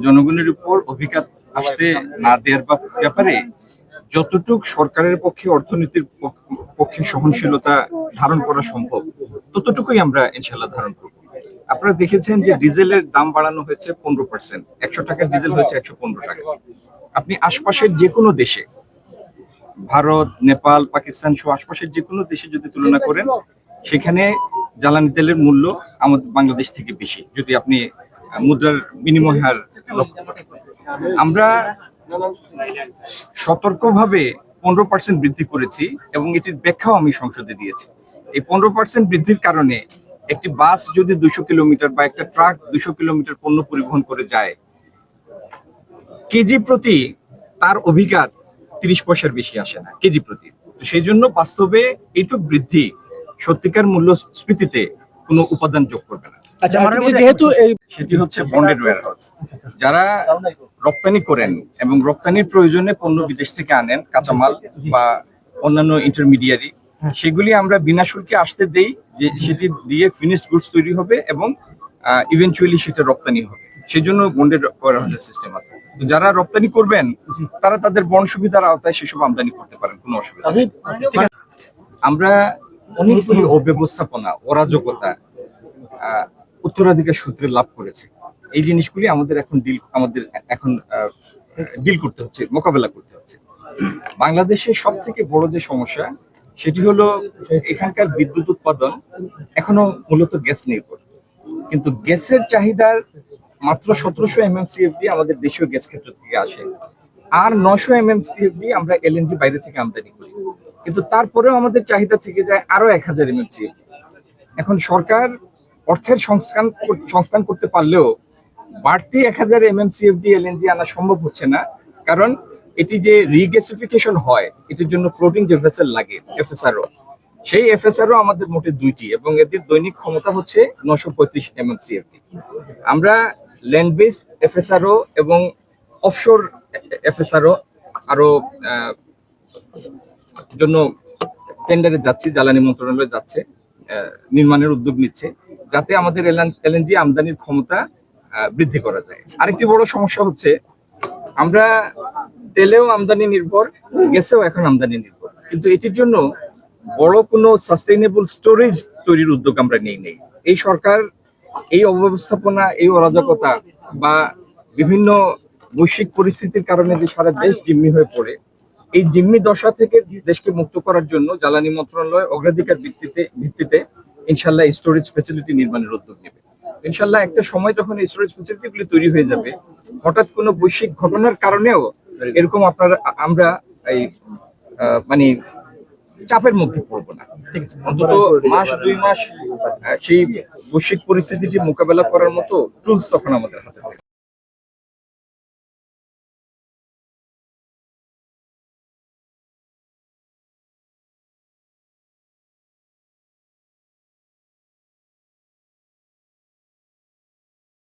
জনগণের উপর অভিঘাত আসতে না দেওয়ার ব্যাপারে যতটুক সরকারের পক্ষে অর্থনীতির পক্ষে সহনশীলতা ধারণ করা সম্ভব ততটুকুই আমরা ইনশাল্লাহ ধারণ করব। আপনারা দেখেছেন যে ডিজেলের দাম বাড়ানো হয়েছে 15%, 100 টাকার ডিজেল হয়েছে 115 টাকা। আপনি আশপাশের যে কোনো দেশে, ভারত, নেপাল, পাকিস্তান সহ আশপাশের যে কোনো দেশে যদি তুলনা করেন, সেখানে জ্বালানি তেলের মূল্য আমাদের বাংলাদেশ থেকে বেশি, যদি আপনি মুদ্রার বিনিময় হার লক্ষ্য করেন। আমরা সতর্কভাবে 15% বৃদ্ধি করেছি এবং এটির ব্যাখ্যাও আমি সংসদে দিয়েছি। এই 15% বৃদ্ধির কারণে একটি বাস যদি 200 কিলোমিটার বা একটা ট্রাক 200 কিলোমিটার পণ্য পরিবহন করে যায়, কেজি প্রতি তার অভিঘাত 30 পয়সার বেশি আসে না কেজি প্রতি। তো সেই জন্য বাস্তবে এইটুক বৃদ্ধি সত্যিকার মূল্যস্ফীতিতে কোনো উপাদান যোগ করবে না। যেহেতু সেটি হচ্ছে বন্ডেড ওয়্যারহাউস। যারা রপ্তানি করেন এবং রপ্তানির প্রয়োজনে পণ্য বিদেশ থেকে আনেন, কাঁচামাল বা অন্যান্য ইন্টারমিডিয়ারি, সেগুলি আমরা বিনা শুল্কে আসতে দেই, যে সেটি দিয়ে ফিনিশড গুডস তৈরি হবে এবং ইভেন্চুয়ালি সেটা রপ্তানি হবে। সেই জন্য বন্ডেড ওয়্যারহাউসের সিস্টেম আছে। তো যারা রপ্তানি করবেন তারা তাদের বন্ড সুবিধার আওতায় সেসব আমদানি করতে পারেন, কোনো অসুবিধা নেই। আমরা অনেকগুলি অব্যবস্থাপনা, অরাজকতা উত্তরাধিকার সূত্রে লাভ করেছে। এই জিনিসগুলি আমাদের এখন ডিল করতে হচ্ছে, মোকাবেলা করতে হচ্ছে। বাংলাদেশের সব থেকে বড় যে সমস্যা সেটি হলো এখানকার বিদ্যুৎ উৎপাদন এখনো মূলত গ্যাস নির্ভর, কিন্তু গ্যাসের চাহিদার মাত্র 1700 MMCFD আমাদের দেশীয় গ্যাস ক্ষেত্র থেকে আসে, আর 900 MMCFD আমরা এলএনজি বাইরে থেকে আমদানি করি, কিন্তু তারপরেও আমাদের চাহিদা থেকে যায় আরো 1000 MMCFD। এখন সরকার অর্থের সংস্থান করতে পারলেও বাড়তি 1000 MMCFD এলএনজি আনা সম্ভব হচ্ছে না, কারণ এটি যে রিগ্যাসিফিকেশন হয় এটির জন্য ফ্লোটিং যে ভেসেল লাগে এফএসআরও, সেই এফএসআরও আমাদের মোটে 2টি এবং এদের দৈনিক ক্ষমতা হচ্ছে 935 MMCFD। আমরা ল্যান্ড বেসড এফএসআরও এবং অফশোর এফএসআরও আরো জন্য টেন্ডারে যাচ্ছে, জ্বালানি মন্ত্রণালয়ে যাচ্ছে, নির্মাণের উদ্যোগ নিচ্ছে, যাতে আমাদের এলএনজি আমদানির ক্ষমতা বৃদ্ধি করা যায়। আরেকটি বড় সমস্যা হচ্ছে আমরা তেলেও আমদানি নির্ভর, গ্যাসেও এখন আমদানি নির্ভর, কিন্তু এটির জন্য বড় কোনো সাস্টেইনেবল স্টোরেজ তৈরির উদ্যোগ আমরা নেই। এই সরকার এই অব্যবস্থাপনা, এই অরাজকতা বা বিভিন্ন বৈশ্বিক পরিস্থিতির কারণে যে সারা দেশ জিম্মি হয়ে পড়ে, এই জিম্মি দশা থেকে দেশকে মুক্ত করার জন্য জ্বালানি মন্ত্রণালয় অগ্রাধিকার ভিত্তিতে ইনশাল্লাহ স্টোরেজ ফ্যাসিলিটি নির্মাণের উদ্যোগ নেবে। ইনশাল্লাহ একটা সময় যখন এই স্টোরেজ ফ্যাসিলিটিগুলি তৈরি হয়ে যাবে, হঠাৎ কোনো বৈশ্বিক ঘটনার কারণেও এরকম আমরা এই মানে চাপের মধ্যে পড়বো না। অন্তত মাস 2 মাস সেই বৈশ্বিক পরিস্থিতিটি মোকাবেলা করার মতো টুলস তখন আমাদের হাতে থাকবে।